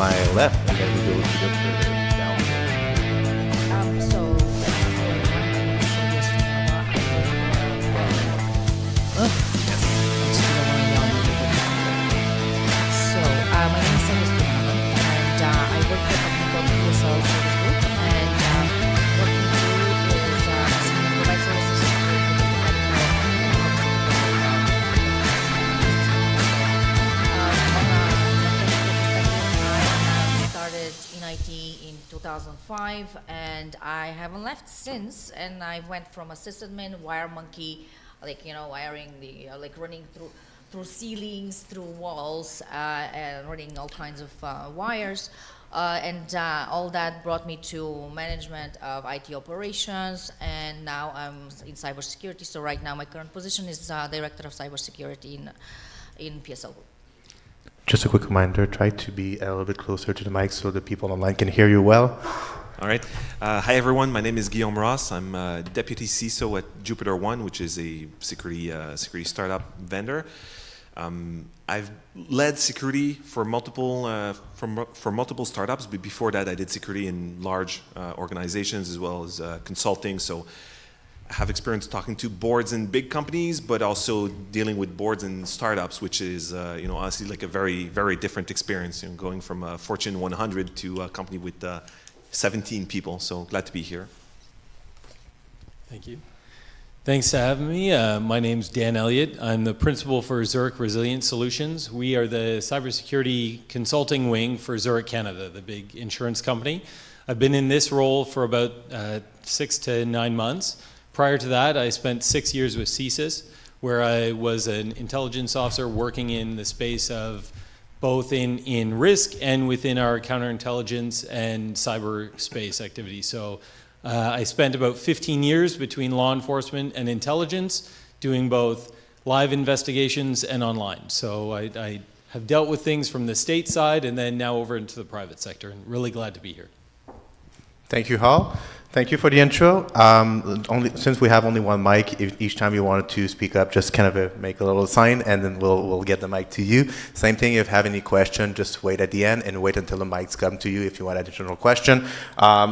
my left, and then we go to the further down. So, my name is Stoimenova, and I work for a company called PSL Service Group, and what we do is provide services to I started in IT in 2005, and I haven't left since, and I went from a sysadmin, wire monkey, like, you know, wiring the, like running through ceilings, through walls, and running all kinds of wires. And all that brought me to management of IT operations, and now I'm in cybersecurity. So right now my current position is Director of Cybersecurity in PSL Group. Just a quick reminder, try to be a little bit closer to the mic so the people online can hear you well. All right. Hi, everyone. My name is Guillaume Ross. I'm Deputy CISO at JupiterOne, which is a security startup vendor. I've led security for multiple startups, but before that I did security in large organizations as well as consulting. So I have experience talking to boards in big companies, but also dealing with boards in startups, which is you know, honestly like a very, very different experience. You know, going from a Fortune 100 to a company with 17 people. So glad to be here. Thank you. Thanks for having me. My name's Dan Elliott. I'm the principal for Zurich Resilient Solutions. We are the cybersecurity consulting wing for Zurich Canada, the big insurance company. I've been in this role for about 6 to 9 months. Prior to that, I spent 6 years with CISO, where I was an intelligence officer working in the space of both in risk and within our counterintelligence and cyberspace activities. So I spent about 15 years between law enforcement and intelligence, doing both live investigations and online. So I have dealt with things from the state side and then now over into the private sector, and really glad to be here. Thank you, Hal. Thank you for the intro. Since we have only one mic, if each time you wanted to speak up, just kind of make a little sign, and then we'll get the mic to you. Same thing, if you have any question, just wait at the end and wait until the mics come to you if you want additional question.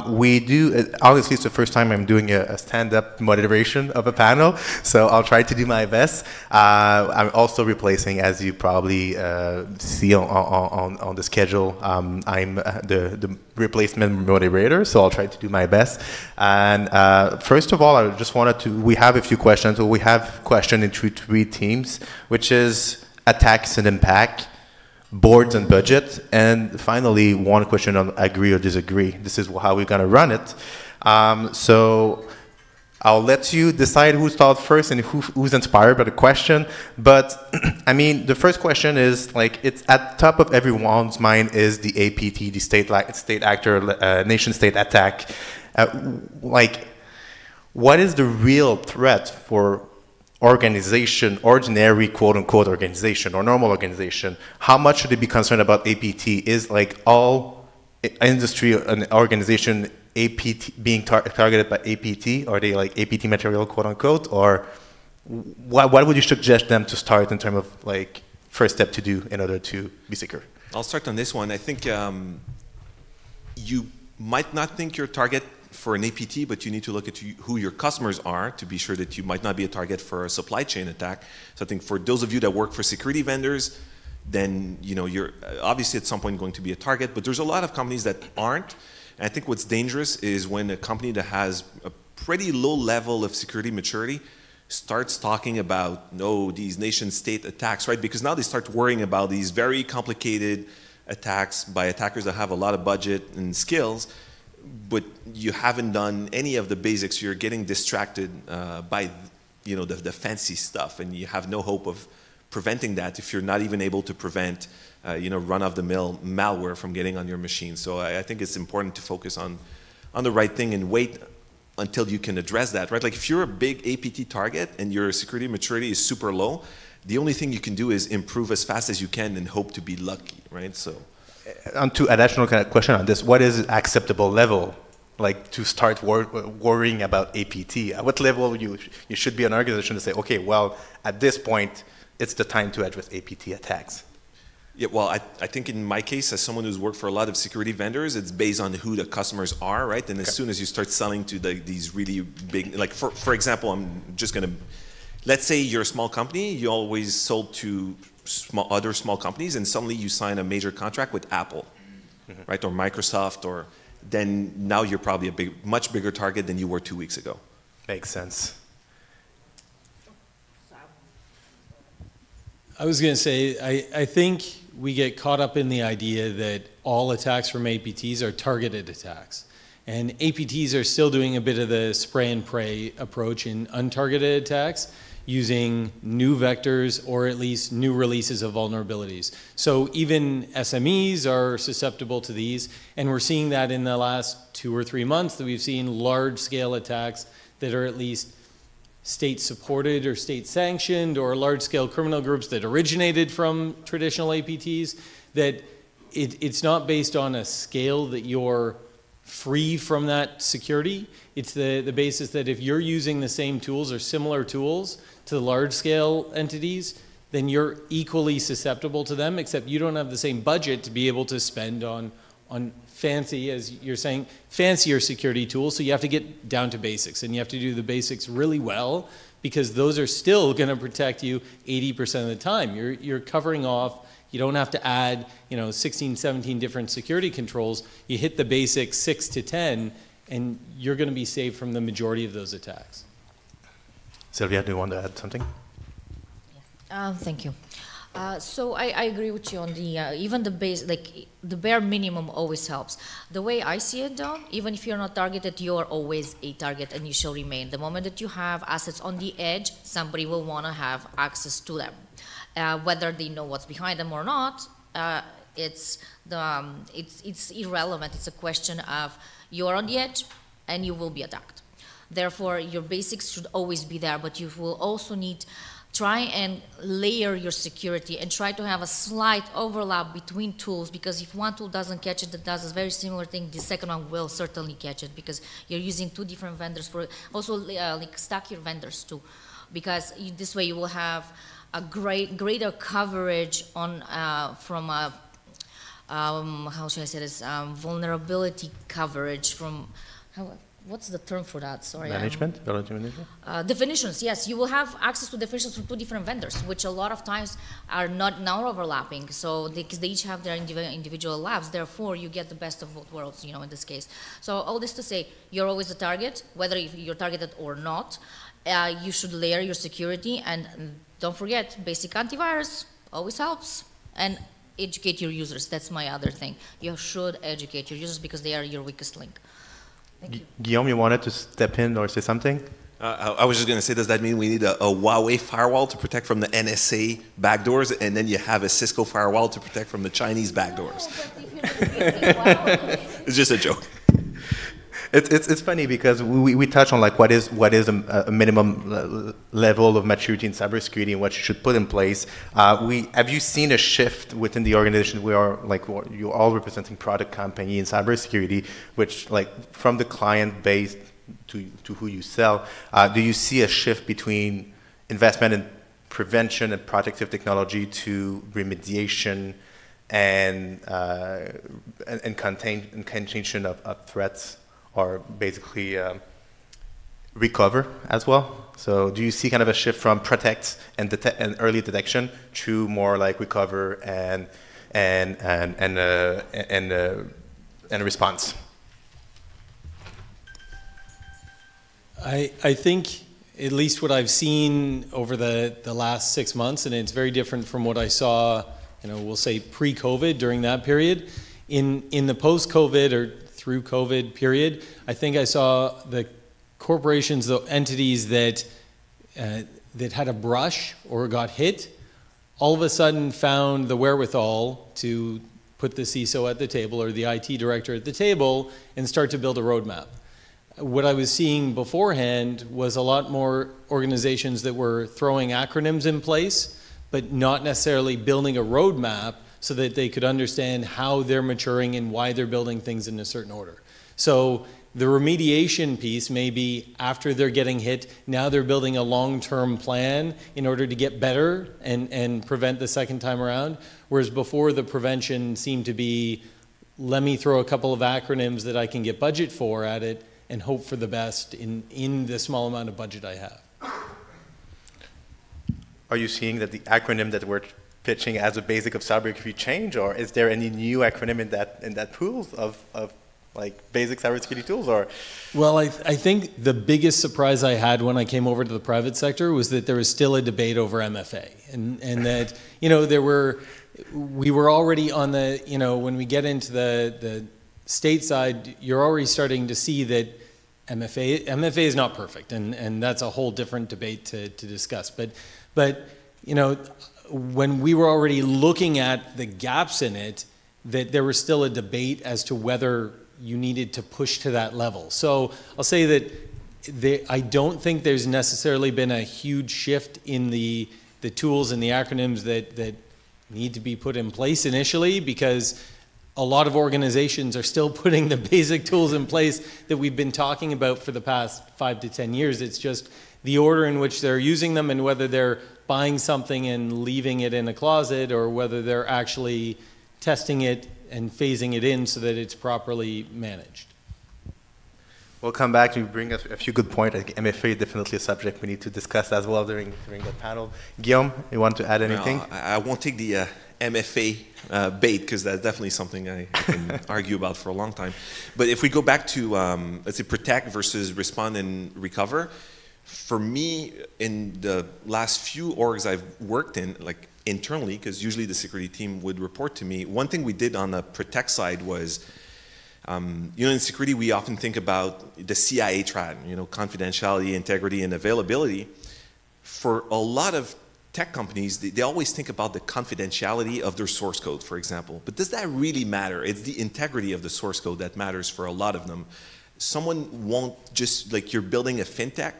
We do, obviously it's the first time I'm doing a stand-up moderation of a panel, so I'll try to do my best. I'm also replacing, as you probably see on the schedule, I'm the replacement moderator, so I'll try to do my best. And first of all, I just wanted to, we have a few questions. So we have questions in three themes, which is attacks and impact, boards and budget, and finally one question on agree or disagree. This is how we're going to run it. So I'll let you decide who starts first and who's inspired by the question. But I mean, the first question is, like, it's at the top of everyone's mind is the APT, the state actor, nation state attack. Like, what is the real threat for organization, ordinary quote-unquote organization or normal organization? How much should they be concerned about APT? Is like all industry and organization APT being targeted by APT? Are they like APT material, quote-unquote? Or what would you suggest them to start in terms of like first step to do in order to be secure? I'll start on this one. I think you might not think you're a target for an APT, but you need to look at who your customers are to be sure that you might not be a target for a supply chain attack. So I think for those of you that work for security vendors, then you know you're obviously at some point going to be a target, but there's a lot of companies that aren't. And I think what's dangerous is when a company that has a pretty low level of security maturity starts talking about, no, these nation state attacks, right? Because now they start worrying about these very complicated attacks by attackers that have a lot of budget and skills, but you haven't done any of the basics. You're getting distracted by, you know, the fancy stuff, and you have no hope of preventing that if you're not even able to prevent, you know, run-of-the-mill malware from getting on your machine. So I think it's important to focus on the right thing and wait until you can address that, right? Like if you're a big APT target and your security maturity is super low, the only thing you can do is improve as fast as you can and hope to be lucky, right? So. On to additional kind of question on this, what is acceptable level, like to start worrying about APT? At what level you should be an organization to say, okay, well, at this point, it's the time to address APT attacks? Yeah, well, I think in my case, as someone who's worked for a lot of security vendors, it's based on who the customers are, right? And as soon as you start selling to these really big, like for example, I'm just going to, let's say you're a small company, you always sold to other small companies, and suddenly you sign a major contract with Apple, right, or Microsoft, or then now you're probably a much bigger target than you were 2 weeks ago. Makes sense. I was going to say, I think we get caught up in the idea that all attacks from APTs are targeted attacks. And APTs are still doing a bit of the spray and pray approach in untargeted attacks, using new vectors or at least new releases of vulnerabilities. So even SMEs are susceptible to these, and we're seeing that in the last 2 or 3 months that we've seen large-scale attacks that are at least state-supported or state-sanctioned, or large-scale criminal groups that originated from traditional APTs, that it's not based on a scale that you're free from that security. It's the basis that if you're using the same tools or similar tools to the large-scale entities, then you're equally susceptible to them, except you don't have the same budget to be able to spend on fancy, as you're saying, fancier security tools. So you have to get down to basics, and you have to do the basics really well, because those are still going to protect you 80% of the time. You're covering off. You don't have to add, 16, 17 different security controls. You hit the basics 6 to 10, and you're going to be safe from the majority of those attacks. Sylvia, do you want to add something? Thank you. So I agree with you on the even the base, like the bare minimum always helps. The way I see it, though, even if you're not targeted, you're always a target, and you shall remain. The moment that you have assets on the edge, somebody will want to have access to them, whether they know what's behind them or not. It's irrelevant. It's a question of you're on the edge, and you will be attacked. Therefore, your basics should always be there, but you will also need. Try and layer your security and try to have a slight overlap between tools, because if one tool doesn't catch it, that does a very similar thing, the second one will certainly catch it, because you're using 2 different vendors. For also like stack your vendors too, because this way you will have a greater coverage on from a how should I say this, vulnerability coverage from what's the term for that? Sorry. Management? Management? Definitions, yes. You will have access to definitions from 2 different vendors, which a lot of times are not now overlapping. So they each have their individual labs. Therefore, you get the best of both worlds, in this case. So all this to say, you're always a target, whether you're targeted or not. You should layer your security, and don't forget, basic antivirus always helps. And educate your users. That's my other thing. You should educate your users, because they are your weakest link. Guillaume, you wanted to step in or say something? I was just going to say, does that mean we need a Huawei firewall to protect from the NSA backdoors, and then you have a Cisco firewall to protect from the Chinese backdoors? It's just a joke. It's funny because we touch on like what is a minimum level of maturity in cybersecurity and what you should put in place. Have you seen a shift within the organization? We are like you're all representing product company in cybersecurity, which like from the client base to who you sell. Do you see a shift between investment in prevention and protective technology to remediation and contention of threats? Or basically recover as well. So do you see kind of a shift from protect and early detection to more like recover and response? I think at least what I've seen over the last 6 months, and it's very different from what I saw, we'll say pre-COVID during that period. In the post-COVID or through COVID period, I think I saw the corporations, the entities that had a brush or got hit, all of a sudden found the wherewithal to put the CISO at the table or the IT director at the table and start to build a roadmap. What I was seeing beforehand was a lot more organizations that were throwing acronyms in place, but not necessarily building a roadmap so that they could understand how they're maturing and why they're building things in a certain order. So The remediation piece may be after they're getting hit, now they're building a long-term plan in order to get better and prevent the second time around. Whereas before, the prevention seemed to be, let me throw a couple of acronyms that I can get budget for at it and hope for the best in the small amount of budget I have. Are you seeing that the acronym that we're pitching as a basic of cybersecurity change, or is there any new acronym in that pool of like basic cybersecurity tools? Or well, I think the biggest surprise I had when I came over to the private sector was that there was still a debate over MFA, and that we were already on the, when we get into the state side, you're already starting to see that MFA is not perfect, and that's a whole different debate to discuss. But when we were already looking at the gaps in it, that there was still a debate as to whether you needed to push to that level. So I'll say that I don't think there's necessarily been a huge shift in the tools and the acronyms that need to be put in place initially, because a lot of organizations are still putting the basic tools in place that we've been talking about for the past 5 to 10 years. It's just the order in which they're using them and whether they're buying something and leaving it in a closet, or whether they're actually testing it and phasing it in so that it's properly managed. we'll come back. You bring us a few good points. I think MFA is definitely a subject we need to discuss as well during the panel. Guillaume, you want to add anything? No, I won't take the MFA bait, because that's definitely something I can argue about for a long time. But if we go back to, let's say, protect versus respond and recover, for me, in the last few orgs I've worked in, like internally, because usually the security team would report to me, one thing we did on the protect side was, in security we often think about the CIA triad, confidentiality, integrity, and availability. For a lot of tech companies, they always think about the confidentiality of their source code, for example. But does that really matter? It's the integrity of the source code that matters for a lot of them. Someone won't just, like you're building a fintech,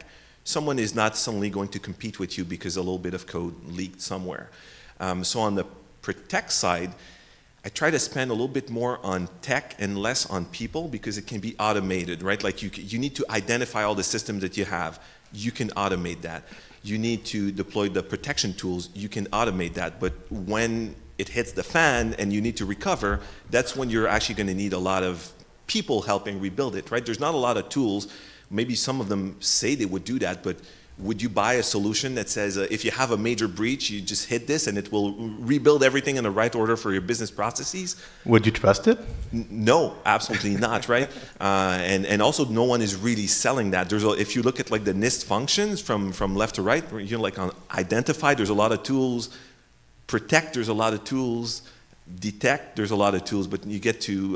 someone is not suddenly going to compete with you because a little bit of code leaked somewhere. So on the protect side, I try to spend a little bit more on tech and less on people, because it can be automated, right? Like you need to identify all the systems that you have. You can automate that. You need to deploy the protection tools. You can automate that. But when it hits the fan and you need to recover, that's when you're actually going to need a lot of people helping rebuild it, right? There's not a lot of tools. Maybe some of them say they would do that, but would you buy a solution that says if you have a major breach, you just hit this and it will rebuild everything in the right order for your business processes? Would you trust it? No, absolutely not, right? And also, no one is really selling that. If you look at like the NIST functions from left to right, like on identify, there's a lot of tools. Protect, there's a lot of tools. Detect, there's a lot of tools, but you get to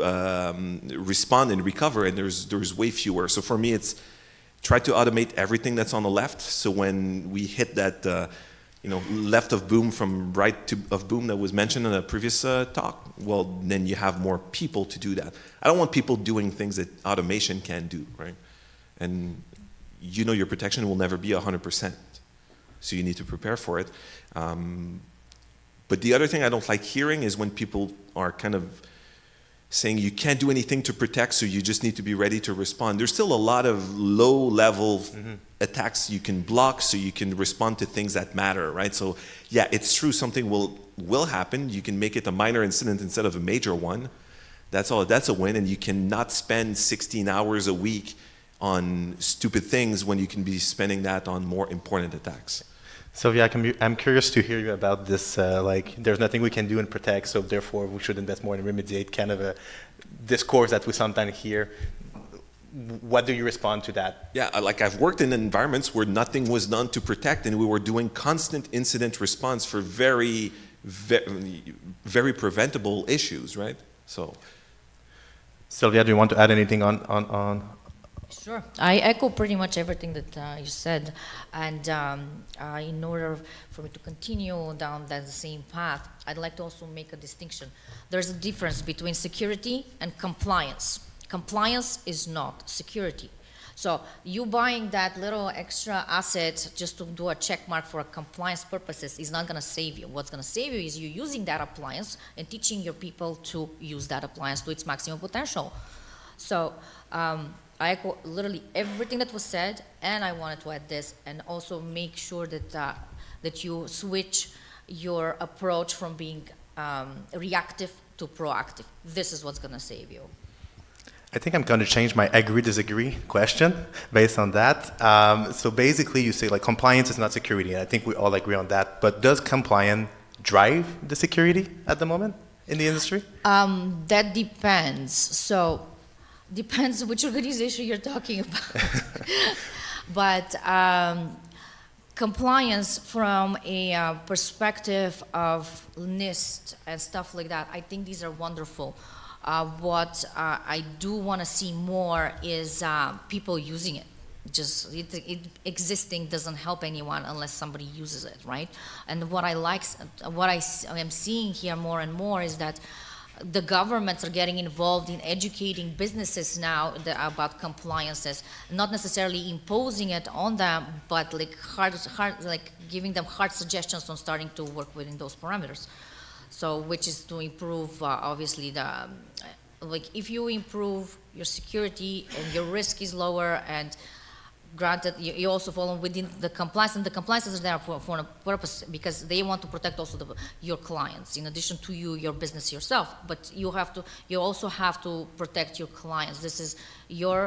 respond and recover, and there's way fewer. So for me, it's try to automate everything that's on the left. So when we hit that, left of boom from right of boom that was mentioned in a previous talk, well, then you have more people to do that. I don't want people doing things that automation can do, right? And your protection will never be 100%. So you need to prepare for it. But the other thing I don't like hearing is when people are kind of saying you can't do anything to protect, so you just need to be ready to respond. There's still a lot of low-level attacks you can block, so you can respond to things that matter, right? So yeah, it's true, something will happen. You can make it a minor incident instead of a major one. That's all. That's a win, and you cannot spend 16 hours a week on stupid things when you can be spending that on more important attacks. Sylvia, I'm curious to hear you about this, there's nothing we can do in protect, so therefore we should invest more in remediate, kind of a discourse that we sometimes hear. What do you respond to that? Yeah, I've worked in environments where nothing was done to protect, and we were doing constant incident response for very, very, very preventable issues, right? So, Sylvia, do you want to add anything on? Sure. I echo pretty much everything that you said, and in order for me to continue down that same path, I'd like to also make a distinction. There's a difference between security and compliance. Compliance is not security. So you buying that little extra asset just to do a check mark for a compliance purposes is not going to save you. What's going to save you is you using that appliance and teaching your people to use that appliance to its maximum potential. So I echo literally everything that was said, and I wanted to add this, and also make sure that that you switch your approach from being reactive to proactive. This is what's going to save you. I think I'm going to change my agree-disagree question based on that. So basically, you say like compliance is not security, and I think we all agree on that. But does compliance drive the security at the moment in the industry? That depends. So, depends which organization you're talking about. But compliance from a perspective of NIST and stuff like that, I think these are wonderful. What I do want to see more is people using it. Just it existing doesn't help anyone unless somebody uses it, right? And what I like, what I am seeing here more and more is that the governments are getting involved in educating businesses now about compliances, not necessarily imposing it on them, but like like giving them hard suggestions on starting to work within those parameters. So, which is to improve, obviously, like if you improve your security and your risk is lower, and granted, you also fall within the compliance, and the compliances are there for a purpose, because they want to protect also your clients, in addition to your business yourself. But you also have to protect your clients. This is your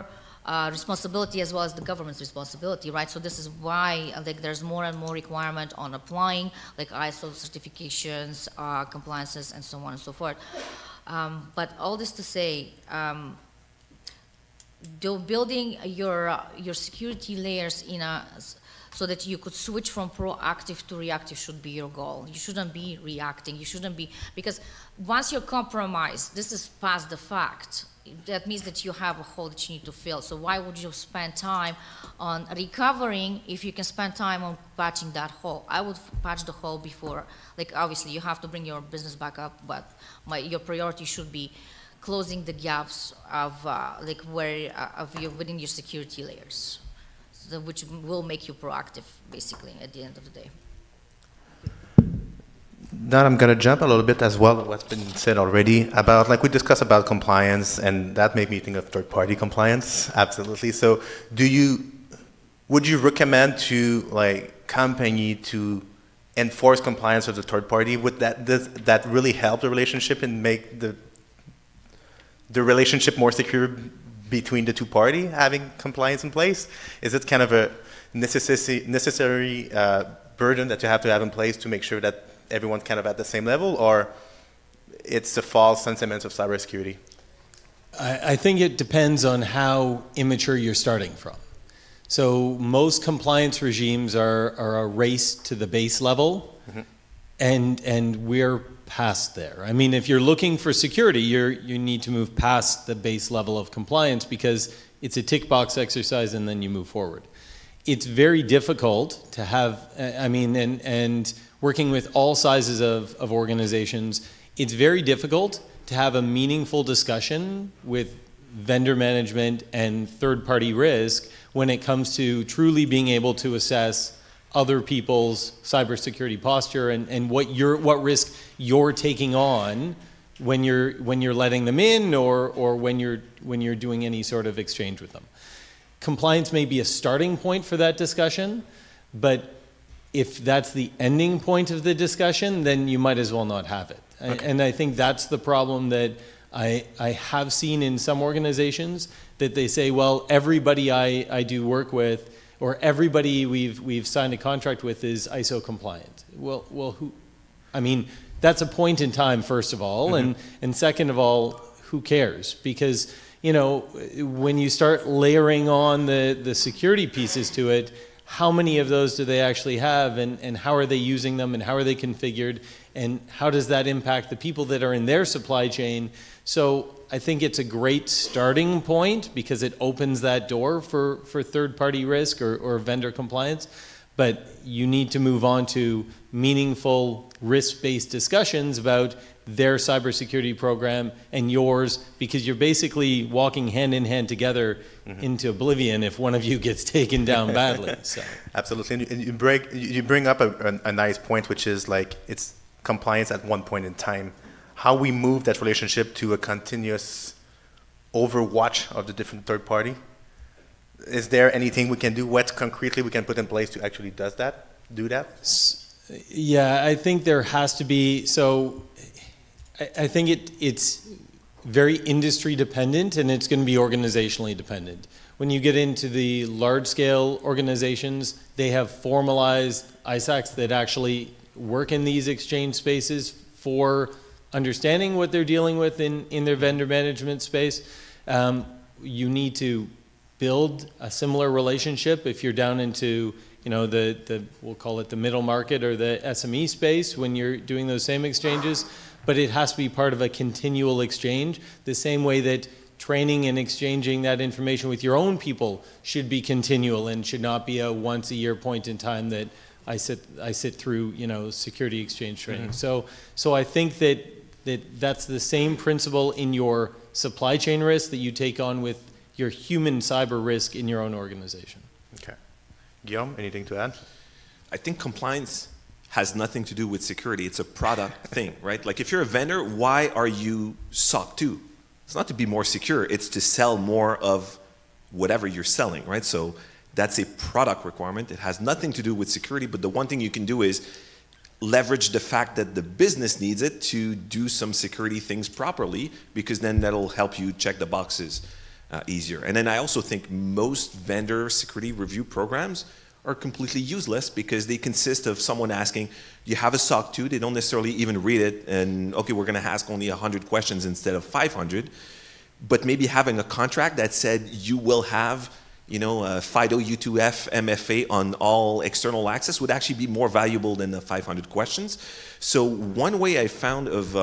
responsibility as well as the government's responsibility, right? So this is why like there's more and more requirement on applying like ISO certifications, compliances, and so on and so forth. But all this to say, building your security layers so that you could switch from proactive to reactive should be your goal. You shouldn't be reacting. You shouldn't be, because once you're compromised, this is past the fact. That means that you have a hole that you need to fill. So why would you spend time on recovering if you can spend time on patching that hole? I would patch the hole before. Like obviously you have to bring your business back up, but your priority should be closing the gaps of like within your security layers, so which will make you proactive basically at the end of the day. Now I'm going to jump a little bit as well what's been said already about, like we discussed about compliance, and that made me think of third-party compliance. Absolutely. So would you recommend to like company to enforce compliance of the third party? Would does that really help the relationship and make the relationship more secure between the two parties, having compliance in place? Is it kind of a necessary burden that you have to have in place to make sure that everyone's kind of at the same level, or it's a false sentiment of cybersecurity? I think it depends on how immature you're starting from. So most compliance regimes are a race to the base level, and we're past there. I mean, if you're looking for security, you need to move past the base level of compliance, because it's a tick box exercise and then you move forward. It's very difficult to have, I mean, and working with all sizes of organizations, it's very difficult to have a meaningful discussion with vendor management and third-party risk when it comes to truly being able to assess other people's cybersecurity posture and what risk you're taking on when you're letting them in or when you're doing any sort of exchange with them. Compliance may be a starting point for that discussion, but if that's the ending point of the discussion, then you might as well not have it. Okay. And I think that's the problem that I have seen in some organizations, that they say, well, everybody I do work with, or everybody we've signed a contract with is ISO compliant. Well, who? I mean, that's a point in time, first of all, and second of all, who cares? Because you know, when you start layering on the security pieces to it, how many of those do they actually have, and how are they using them, and how are they configured, and how does that impact the people that are in their supply chain? So I think it's a great starting point because it opens that door for third-party risk or vendor compliance, but you need to move on to meaningful risk-based discussions about their cybersecurity program and yours, because you're basically walking hand in hand together into oblivion if one of you gets taken down badly. So. Absolutely, and you bring up a nice point, which is like it's compliance at one point in time. How we move that relationship to a continuous overwatch of the different third party is there anything we can do? What concretely we can put in place to actually do that? Yeah, I think there has to be, so I think it's very industry dependent, and it's going to be organizationally dependent. When you get into the large scale organizations, they have formalized ISACs that actually work in these exchange spaces for understanding what they're dealing with in their vendor management space. You need to build a similar relationship if you're down into, you know, we'll call it the middle market or the SME space when you're doing those same exchanges, but it has to be part of a continual exchange, the same way that training and exchanging that information with your own people should be continual and should not be a once a year point in time that I sit through, you know, security exchange training. Mm-hmm. So I think that's the same principle in your supply chain risk that you take on with your human cyber risk in your own organization. Okay. Guillaume, anything to add? I think compliance has nothing to do with security. It's a product thing, right? Like if you're a vendor, why are you SOC 2? It's not to be more secure, it's to sell more of whatever you're selling, right? So that's a product requirement. It has nothing to do with security, but the one thing you can do is leverage the fact that the business needs it to do some security things properly, because then that'll help you check the boxes easier. And then I also think most vendor security review programs are completely useless because they consist of someone asking, you have a SOC 2, they don't necessarily even read it, and okay, we're gonna ask only 100 questions instead of 500, but maybe having a contract that said you will have, you know, FIDO U2F MFA on all external access would actually be more valuable than the 500 questions. So one way I found of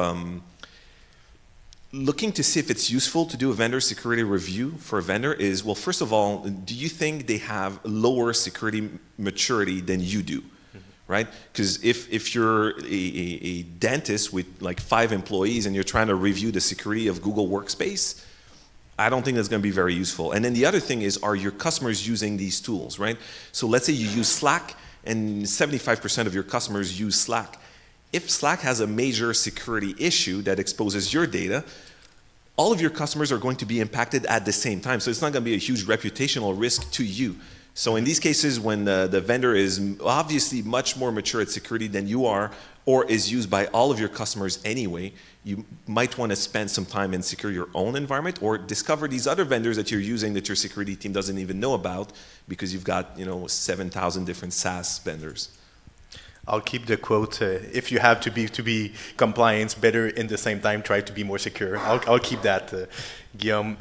looking to see if it's useful to do a vendor security review for a vendor is, well, first of all, do you think they have lower security maturity than you do, right? Because if you're a dentist with like 5 employees and you're trying to review the security of Google Workspace, I don't think that's going to be very useful. And then the other thing is, are your customers using these tools, right? So let's say you use Slack and 75% of your customers use Slack. If Slack has a major security issue that exposes your data, all of your customers are going to be impacted at the same time. So it's not going to be a huge reputational risk to you. So in these cases, when the vendor is obviously much more mature at security than you are, or is used by all of your customers anyway, you might want to spend some time and secure your own environment, or discover these other vendors that you're using that your security team doesn't even know about, because you've got, you know, 7,000 different SaaS vendors. I'll keep the quote, if you have to be compliant, better in the same time try to be more secure. I'll keep that, Guillaume.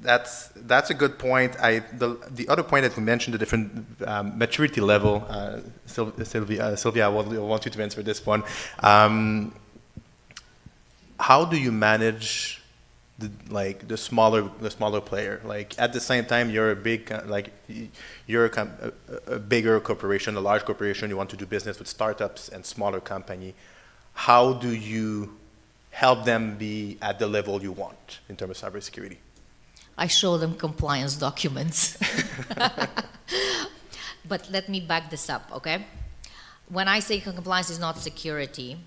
That's a good point. The other point that we mentioned, the different maturity level, Sylvia, I want you to answer this one. How do you manage the smaller player? Like at the same time, you're a big a bigger corporation, a large corporation. You want to do business with startups and smaller company. How do you help them be at the level you want in terms of cybersecurity? I show them compliance documents. But let me back this up, okay? When I say compliance is not security,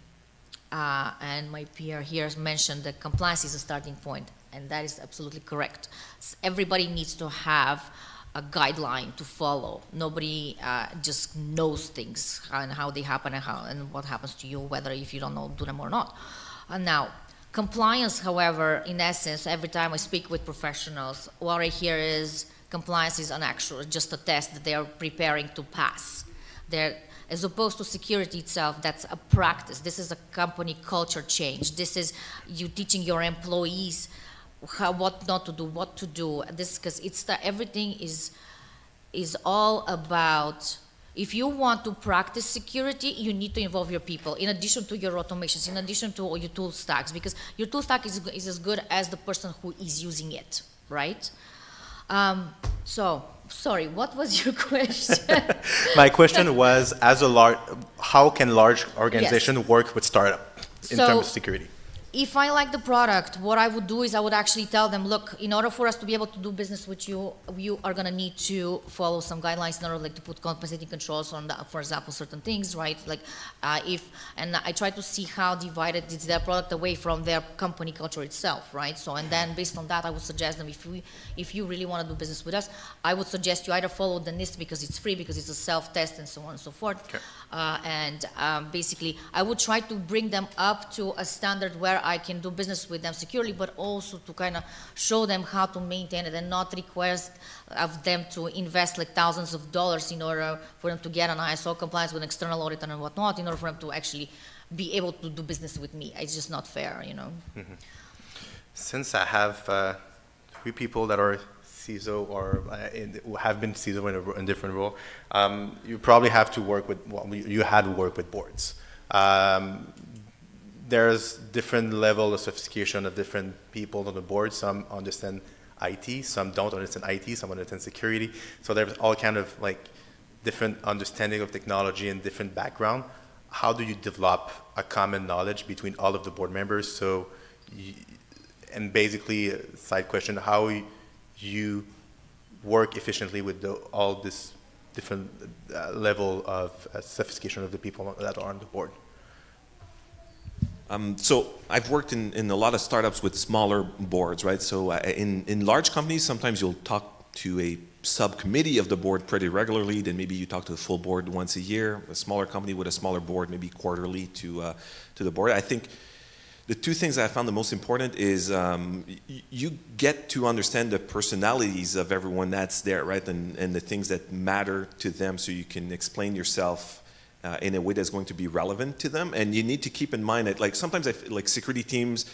and my peer here has mentioned that compliance is a starting point, and that is absolutely correct. Everybody needs to have a guideline to follow. Nobody just knows things and how they happen and what happens to you, whether if you don't know, do them or not. Now, compliance, however, in essence, every time I speak with professionals, what I hear is compliance is an actual, just a test that they are preparing to pass. As opposed to security itself, that's a practice. This is a company culture change. This is you teaching your employees what not to do, what to do. This because everything is all about. If you want to practice security, you need to involve your people. In addition to your automations, in addition to all your tool stacks, because your tool stack is as good as the person who is using it, right? Sorry, what was your question? My question was, how can large organization work with startup in terms of security? if I like the product, what I would do is I would actually tell them, look, in order for us to be able to do business with you, you are going to need to follow some guidelines in order like to put compensating controls on, for example, certain things, right? Like and I try to see how divided is their product away from their company culture itself, right? So, and then based on that, I would suggest them, if you really want to do business with us, I would suggest you either follow the NIST because it's free, because it's a self-test and so on and so forth. Okay. Basically, I would try to bring them up to a standard where I can do business with them securely, but also to kind of show them how to maintain it and not request of them to invest like thousands of dollars in order for them to get an ISO compliance with an external auditor and whatnot, in order for them to actually be able to do business with me. It's just not fair, you know. Mm-hmm. Since I have 3 people that are CISO or have been CISO in different role, you probably have to work with, well, you had to work with boards. There's different level of sophistication of different people on the board. Some understand IT, some don't understand IT, some understand security. So there's all kind of like different understanding of technology and different background. How do you develop a common knowledge between all of the board members? So, and basically, a side question, how you work efficiently with all this different level of sophistication of the people that are on the board? So I've worked in a lot of startups with smaller boards, right? So in large companies, sometimes you'll talk to a subcommittee of the board pretty regularly, then maybe you talk to the full board once a year. A smaller company with a smaller board, maybe quarterly to the board. I think the 2 things I found the most important is you get to understand the personalities of everyone that's there, right? And the things that matter to them, so you can explain yourself in a way that's going to be relevant to them. And you need to keep in mind that, like, sometimes like security teams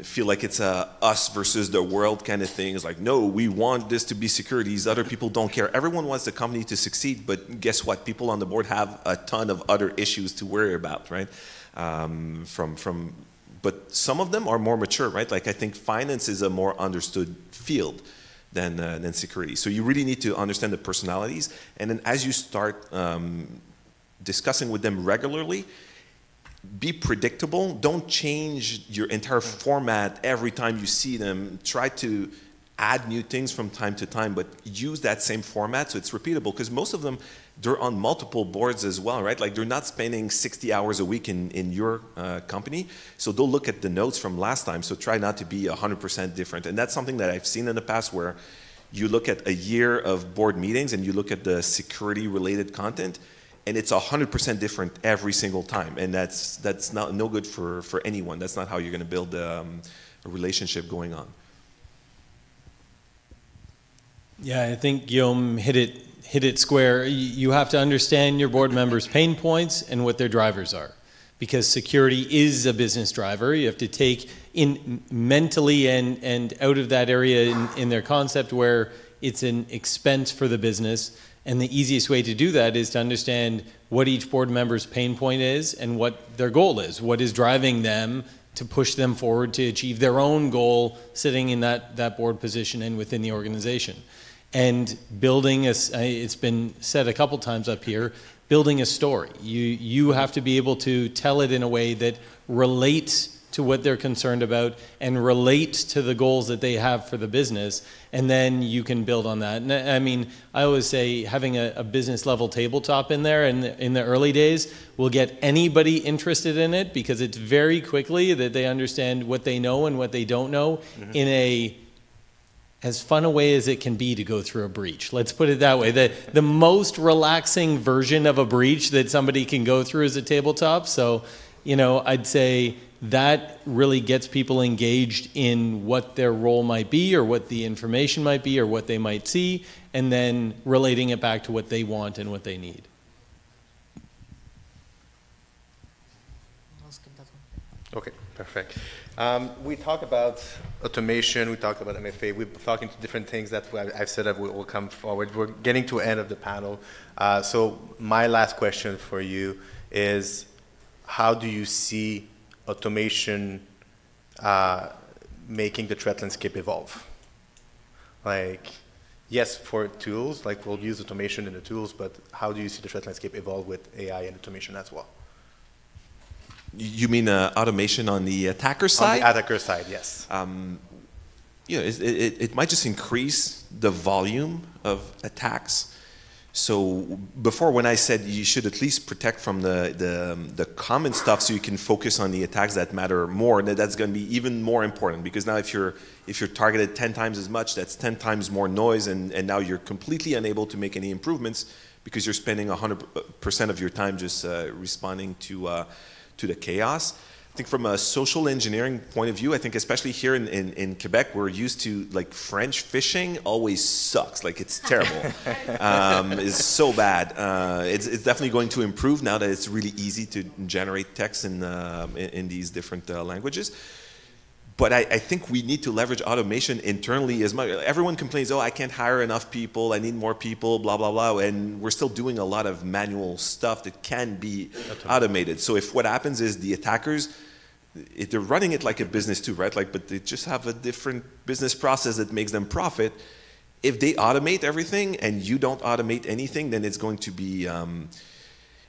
feel like it's a us versus the world kind of thing. It's like, no, we want this to be secure. These other people don't care. Everyone wants the company to succeed, but guess what? People on the board have a ton of other issues to worry about, right? But some of them are more mature, right? Like, I think finance is a more understood field than security. So you really need to understand the personalities. And then as you start discussing with them regularly, be predictable. Don't change your entire format every time you see them. Try to add new things from time to time, but use that same format so it's repeatable, because most of them, they're on multiple boards as well, right? Like, they're not spending 60 hours a week in your company, so they'll look at the notes from last time, so try not to be 100% different. And that's something that I've seen in the past, where you look at a year of board meetings and you look at the security-related content, and it's 100% different every single time, and that's no good for anyone. That's not how you're going to build a relationship going on. Yeah, I think Guillaume hit it square. You have to understand your board members' pain points and what their drivers are, because security is a business driver. You have to take in mentally and out of that area in their concept where it's an expense for the business. And the easiest way to do that is to understand what each board member's pain point is and what their goal is, what is driving them to push them forward to achieve their own goal sitting in that board position and within the organization. And building, it's been said a couple times up here, building a story. You have to be able to tell it in a way that relates to what they're concerned about and relate to the goals that they have for the business, and then you can build on that. And I mean, I always say having a business level tabletop in there in the early days will get anybody interested in it, because it's very quickly that they understand what they know and what they don't know in as fun a way as it can be to go through a breach. Let's put it that way. The most relaxing version of a breach that somebody can go through is a tabletop. So, you know, I'd say that really gets people engaged in what their role might be, or what the information might be, or what they might see, and then relating it back to what they want and what they need. Okay, perfect. We talk about automation, we talk about MFA, we're talking to different things that I've said that will come forward. We're getting to the end of the panel. So my last question for you is, how do you see automation making the threat landscape evolve? Like, yes, for tools, like we'll use automation in the tools, but how do you see the threat landscape evolve with AI and automation as well? You mean automation on the attacker side? On the attacker side, yes. You know, it might just increase the volume of attacks. So before, when I said you should at least protect from the common stuff, so you can focus on the attacks that matter more, that's going to be even more important, because now if you're targeted 10 times as much, that's 10 times more noise, and now you're completely unable to make any improvements because you're spending 100% of your time just responding to the chaos. I think from a social engineering point of view, I think especially here in Quebec, we're used to, like, French phishing always sucks. Like, it's terrible. It's so bad. It's definitely going to improve now that it's really easy to generate text in these different languages. But I think we need to leverage automation internally as much. Everyone complains, oh, I can't hire enough people, I need more people, blah, blah, blah. And we're still doing a lot of manual stuff that can be automated. So if what happens is the attackers, they're running it like a business too, right? Like, but they just have a different business process that makes them profit. If they automate everything and you don't automate anything, then it's going to be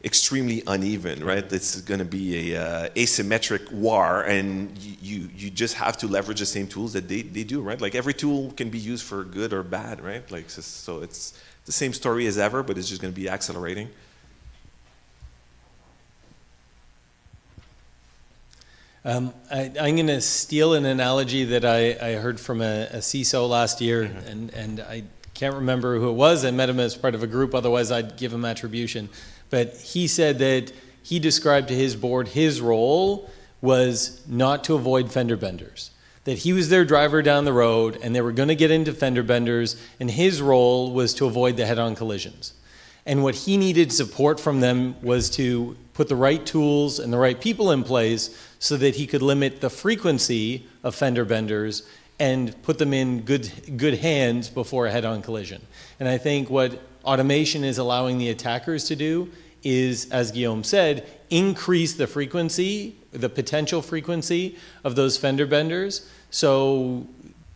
extremely uneven, right? It's going to be a asymmetric war, and you just have to leverage the same tools that they do, right? Like, every tool can be used for good or bad, right? Like, so it's the same story as ever, but it's just going to be accelerating. I'm going to steal an analogy that I heard from a CISO last year, and I can't remember who it was. I met him as part of a group, otherwise I'd give him attribution. But he said that he described to his board his role was not to avoid fender benders. That he was their driver down the road and they were going to get into fender benders, and his role was to avoid the head-on collisions. And what he needed support from them was to put the right tools and the right people in place so that he could limit the frequency of fender benders and put them in good hands before a head-on collision. And I think what automation is allowing the attackers to do is, as Guillaume said, increase the frequency, the potential frequency of those fender benders. So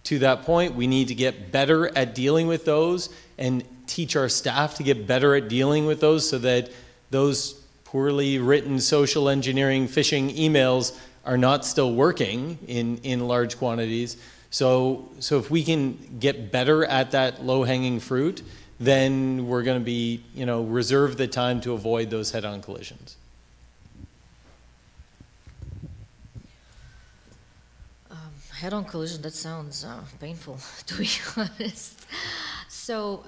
to that point, we need to get better at dealing with those and teach our staff to get better at dealing with those, so that those poorly written social engineering phishing emails are not still working in large quantities. So if we can get better at that low-hanging fruit, then we're going to be, reserve the time to avoid those head-on collisions. Head-on collision, that sounds painful, to be honest. So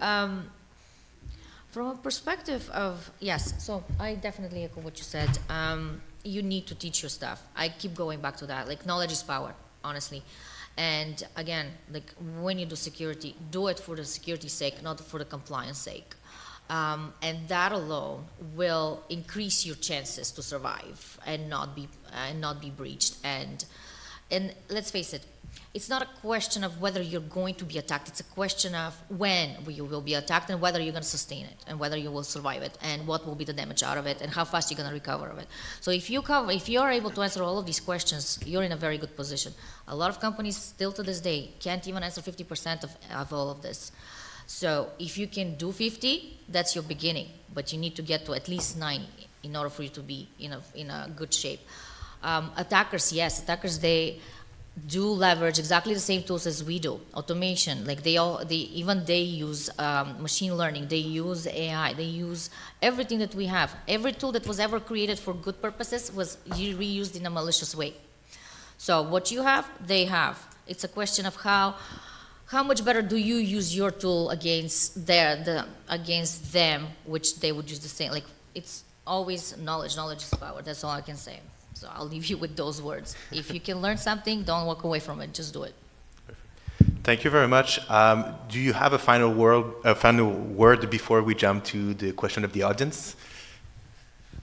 from a perspective of, yes, so I definitely echo what you said. You need to teach your staff. I keep going back to that. Like, knowledge is power, honestly. And again, like, when you do security, do it for the security's sake, not for the compliance sake. And that alone will increase your chances to survive and not be breached. And let's face it, it's not a question of whether you're going to be attacked. It's a question of when you will be attacked and whether you're going to sustain it and whether you will survive it and what will be the damage out of it and how fast you're going to recover of it. So if you are able to answer all of these questions, you're in a very good position. A lot of companies still to this day can't even answer 50% of all of this. So if you can do 50, that's your beginning, but you need to get to at least 90 in order for you to be in a good shape. Attackers, yes, they do leverage exactly the same tools as we do. Automation, like they use machine learning, they use AI, they use everything that we have. Every tool that was ever created for good purposes was reused in a malicious way. So what you have, they have. It's a question of how much better do you use your tool against them, which they would use the same. Like, it's always knowledge. Knowledge is power. That's all I can say. So I'll leave you with those words. If you can learn something, don't walk away from it. Just do it. Perfect. Thank you very much. Do you have a final word before we jump to the question of the audience?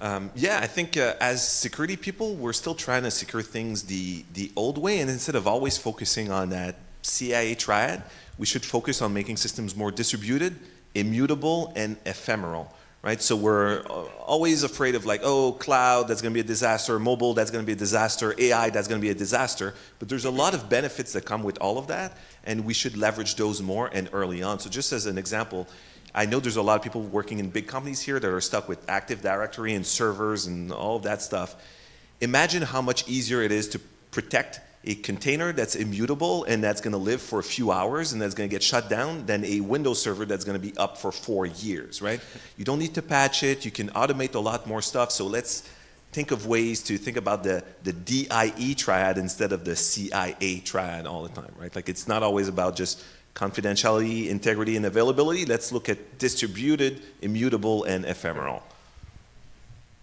Yeah, I think as security people, we're still trying to secure things the old way, and instead of always focusing on that CIA triad, we should focus on making systems more distributed, immutable, and ephemeral. Right? So we're always afraid of, like, oh, cloud, that's going to be a disaster, mobile, that's going to be a disaster, AI, that's going to be a disaster. But there's a lot of benefits that come with all of that, and we should leverage those more and early on. So just as an example, I know there's a lot of people working in big companies here that are stuck with Active Directory and servers and all of that stuff. imagine how much easier it is to protect a container that's immutable and that's going to live for a few hours and that's going to get shut down than a Windows server that's going to be up for 4 years, right? You don't need to patch it. You can automate a lot more stuff. So let's think of ways to think about the DIE triad instead of the CIA triad all the time, right? Like it's not always about just confidentiality, integrity, and availability. Let's look at distributed, immutable, and ephemeral.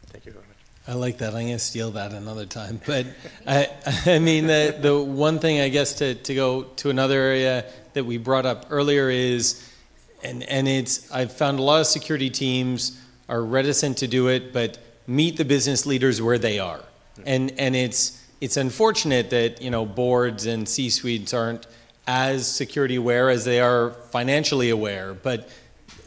Thank you very much. I like that. I'm going to steal that another time. But I mean, the one thing I guess to go to another area that we brought up earlier is, and I've found a lot of security teams are reticent to do it, but meet the business leaders where they are. And it's unfortunate that, you know, boards and C-suites aren't as security aware as they are financially aware, but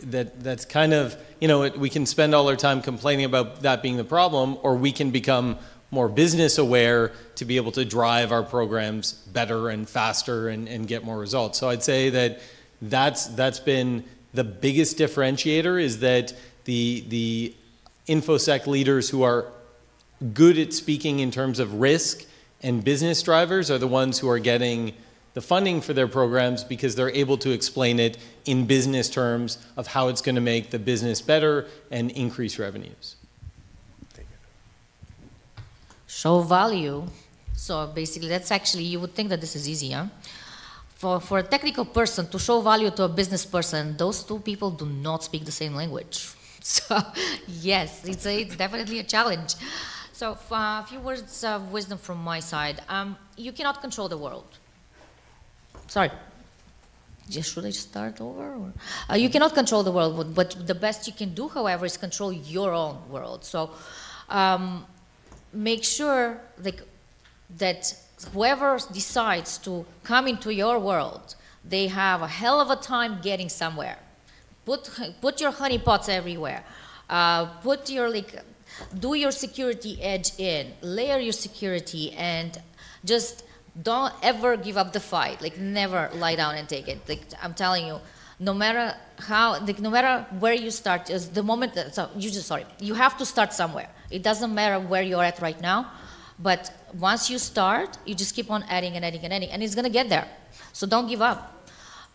that's kind of, you know, we can spend all our time complaining about that being the problem, or we can become more business aware to be able to drive our programs better and faster and get more results. So I'd say that's been the biggest differentiator, is that the InfoSec leaders who are good at speaking in terms of risk and business drivers are the ones who are getting the funding for their programs, because they're able to explain it in business terms of how it's going to make the business better and increase revenues. Show value. So basically, that's actually, you would think that this is easy, huh? For a technical person to show value to a business person, those two people do not speak the same language. So yes, it's definitely a challenge. So a few words of wisdom from my side. You cannot control the world. Sorry. Should I start over? Or? You cannot control the world, but the best you can do, however, is control your own world. So make sure that whoever decides to come into your world, they have a hell of a time getting somewhere. Put your honeypots everywhere. Do your security edge in, layer your security, and just don't ever give up the fight. Like, never lie down and take it. Like, I'm telling you, no matter how, no matter where you start, is the moment that, so you have to start somewhere. It doesn't matter where you're at right now, but once you start, you just keep on adding and adding and adding, and it's gonna get there. So don't give up.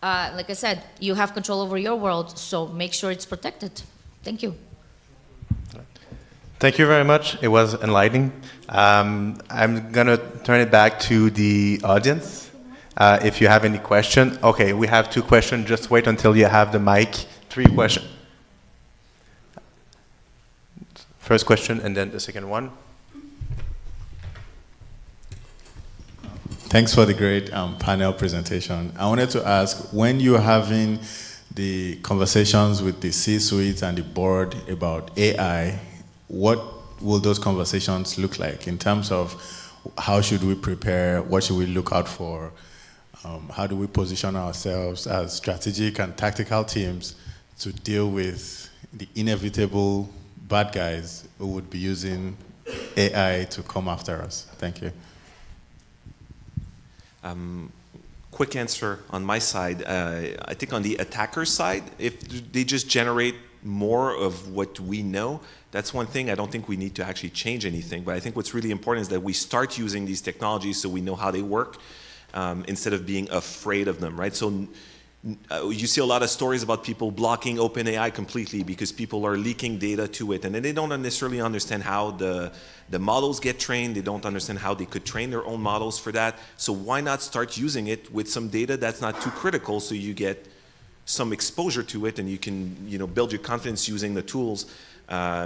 Like I said, you have control over your world, so make sure it's protected. Thank you. Thank you very much. It was enlightening. I'm going to turn it back to the audience. If you have any question. Okay, we have 2 questions. Just wait until you have the mic. 3 questions. First question and then the second one. Thanks for the great panel presentation. I wanted to ask, when you're having the conversations with the C-suite and the board about AI, what will those conversations look like in terms of how should we prepare, what should we look out for, how do we position ourselves as strategic and tactical teams to deal with the inevitable bad guys who would be using AI to come after us? Thank you. Quick answer on my side. I think on the attacker side, if they just generate more of what we know, that's one thing. I don't think we need to actually change anything, but I think what's really important is that we start using these technologies so we know how they work, instead of being afraid of them, right? So you see a lot of stories about people blocking OpenAI completely because people are leaking data to it, and then they don't necessarily understand how the models get trained. They don't understand how they could train their own models for that. So why not start using it with some data that's not too critical, so you get some exposure to it and you can, build your confidence using the tools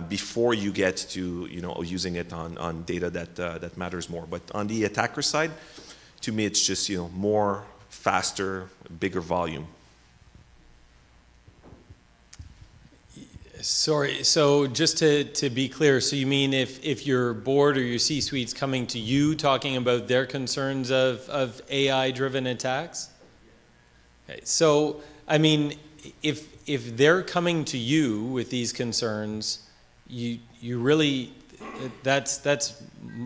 before you get to, using it on data that matters more. But on the attacker side, to me, it's just, more, faster, bigger volume. Sorry, so just to be clear, so you mean if your board or your C-suite's coming to you talking about their concerns of AI-driven attacks? Okay, so, I mean, if they're coming to you with these concerns, you really, that's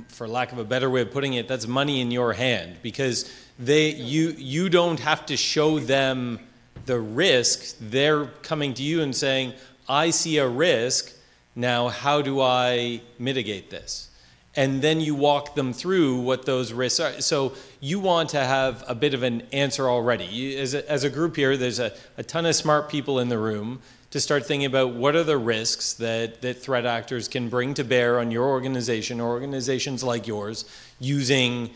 for lack of a better way of putting it, that's money in your hand, because you don't have to show them the risk. They're coming to you and saying, I see a risk, now how do I mitigate this? and then you walk them through what those risks are. So you want to have a bit of an answer already. As a group here, there's a ton of smart people in the room to start thinking about what are the risks that threat actors can bring to bear on your organization or organizations like yours using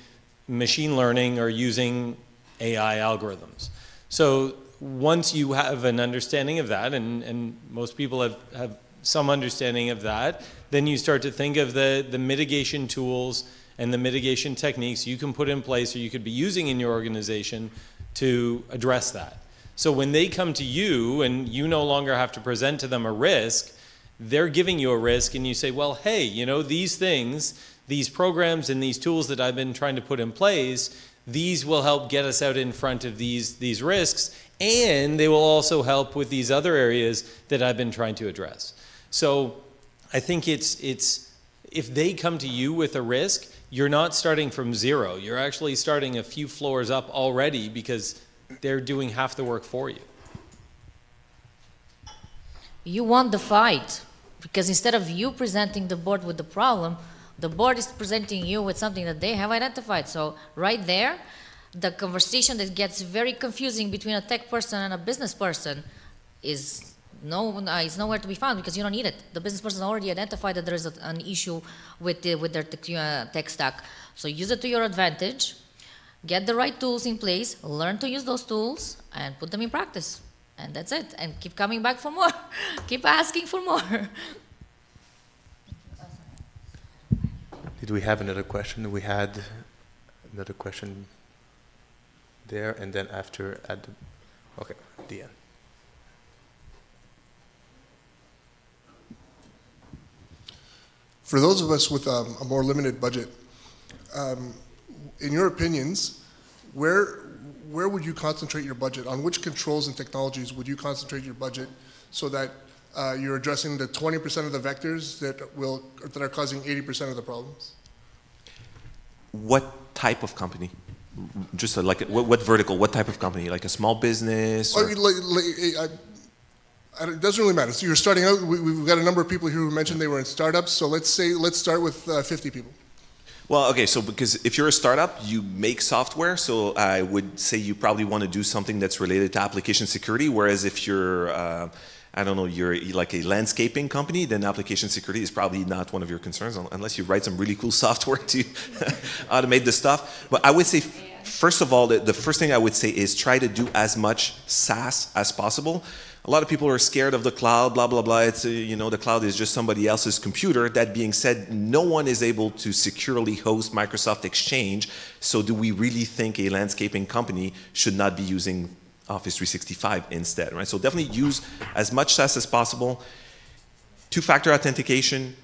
machine learning or using AI algorithms. So once you have an understanding of that, and most people have some understanding of that, then you start to think of the mitigation tools and the mitigation techniques you can put in place or you could be using in your organization to address that. So when they come to you and you no longer have to present to them a risk, they're giving you a risk and you say, well, hey, you know, these things, these programs and these tools that I've been trying to put in place, these will help get us out in front of these risks, and they will also help with these other areas that I've been trying to address. So I think it's if they come to you with a risk, you're not starting from zero. You're actually starting a few floors up already because they're doing half the work for you. You won the fight because instead of you presenting the board with the problem, the board is presenting you with something that they have identified. So right there, the conversation that gets very confusing between a tech person and a business person is nowhere to be found because you don't need it. The business person already identified that there is an issue with their tech stack. So use it to your advantage, get the right tools in place, learn to use those tools, and put them in practice. And that's it. And keep coming back for more. Keep asking for more. Did we have another question? We had another question there, and then after at the, okay, at the end. For those of us with a more limited budget, in your opinions, where would you concentrate your budget? On which controls and technologies would you concentrate your budget so that you're addressing the 20% of the vectors that are causing 80% of the problems? What type of company? Just like what vertical? What type of company? Like a small business? Or? It doesn't really matter. So you're starting out. We've got a number of people here who mentioned they were in startups. So let's start with 50 people. Well, okay, so because if you're a startup, you make software, so I would say you probably want to do something that's related to application security, whereas if you're, I don't know, you're like a landscaping company, then application security is probably not one of your concerns, unless you write some really cool software to automate the stuff. But I would say, first of all, the first thing I would say is try to do as much SaaS as possible. A lot of people are scared of the cloud, blah, blah, blah. It's, you know, the cloud is just somebody else's computer. That being said, no one is able to securely host Microsoft Exchange. So do we really think a landscaping company should not be using Office 365 instead, right? So definitely use as much SaaS as possible. Two-factor authentication,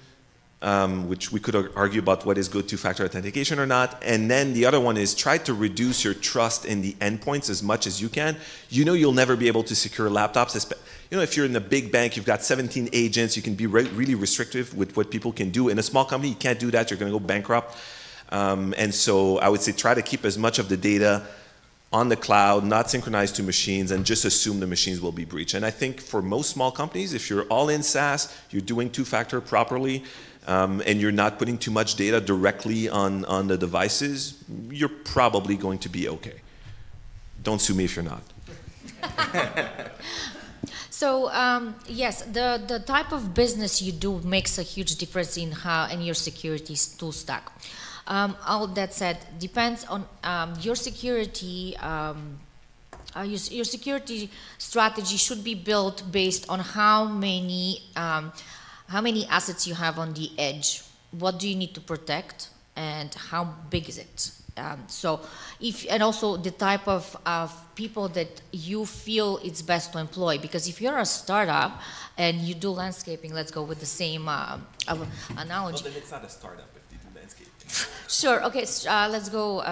which we could argue about what is good two-factor authentication or not. And then the other one is try to reduce your trust in the endpoints as much as you can. You know you'll never be able to secure laptops. You know, if you're in a big bank, you've got 17 agents, you can be really restrictive with what people can do. In a small company, you can't do that. You're going to go bankrupt. And so I would say try to keep as much of the data on the cloud, not synchronized to machines, and just assume the machines will be breached. And I think for most small companies, if you're all in SaaS, you're doing two-factor properly, and you're not putting too much data directly on the devices, you're probably going to be okay. Don't sue me if you're not. So yes, the type of business you do makes a huge difference in your security tool stack. All that said, depends on your security. Your security strategy should be built based on how many assets you have on the edge. What do you need to protect, and how big is it? And also the type of people that you feel it's best to employ. Because if you're a startup and you do landscaping, let's go with the same analogy. Well, then it's not a startup if they do landscaping. Sure. Okay. let's go.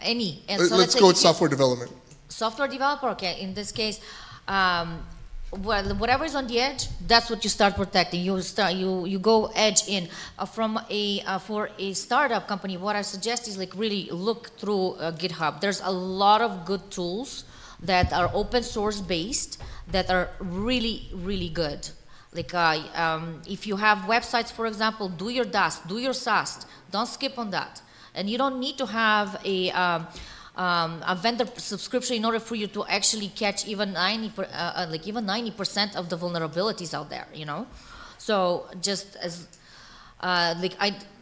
Let's go with software development. Software developer. Okay. In this case, whatever is on the edge, that's what you start protecting. You go edge in. For a startup company, what I suggest is like really look through GitHub. There's a lot of good tools that are open source based that are really, really good. Like if you have websites, for example, do your DAS, do your SaaS. Don't skip on that. And you don't need to have a vendor subscription in order for you to actually catch even 90% of the vulnerabilities out there. You know, so just as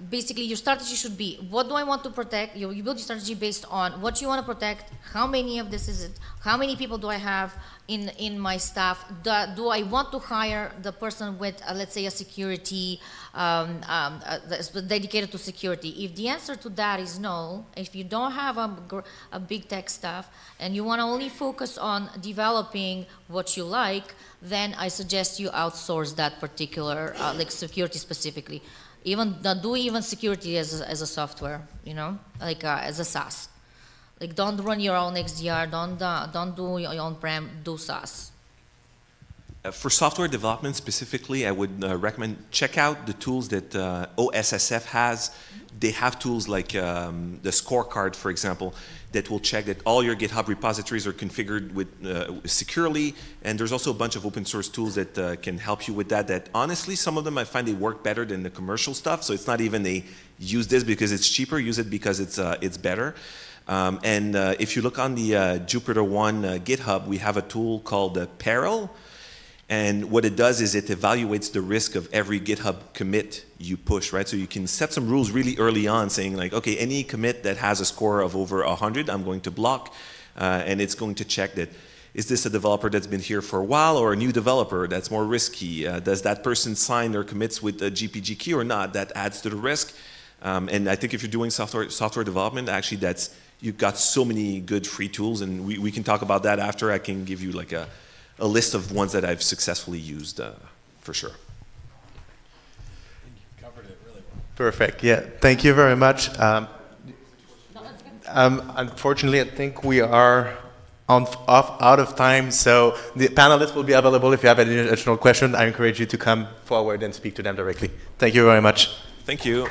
basically your strategy should be, what do I want to protect? You build your strategy based on what you want to protect, how many of this is it, how many people do I have in my staff, do I want to hire the person with, let's say, a security, dedicated to security? If the answer to that is no, if you don't have a big tech staff and you want to only focus on developing what you like, then I suggest you outsource that particular, like security specifically. Do security as a software, you know, like as a SaaS. Like don't run your own XDR, don't do your own prem, do SaaS. For software development specifically, I would recommend check out the tools that OSSF has. They have tools like the scorecard, for example, that will check that all your GitHub repositories are configured with securely. And there's also a bunch of open source tools that can help you with that. That honestly, some of them I find they work better than the commercial stuff. So it's not even a use this because it's cheaper, use it because it's better. And if you look on the JupiterOne GitHub, we have a tool called Peril. And what it does is it evaluates the risk of every GitHub commit you push, right? So you can set some rules really early on saying like, okay, any commit that has a score of over 100, I'm going to block. And it's going to check that, is this a developer that's been here for a while or a new developer that's more risky? Does that person sign their commits with a GPG key or not? That adds to the risk. And I think if you're doing software development, actually you've got so many good free tools, and we can talk about that after. I can give you like a list of ones that I've successfully used for sure. You covered it really well. Perfect. Yeah. Thank you very much. Unfortunately, I think we are out of time. So the panelists will be available if you have any additional questions. I encourage you to come forward and speak to them directly. Thank you very much. Thank you.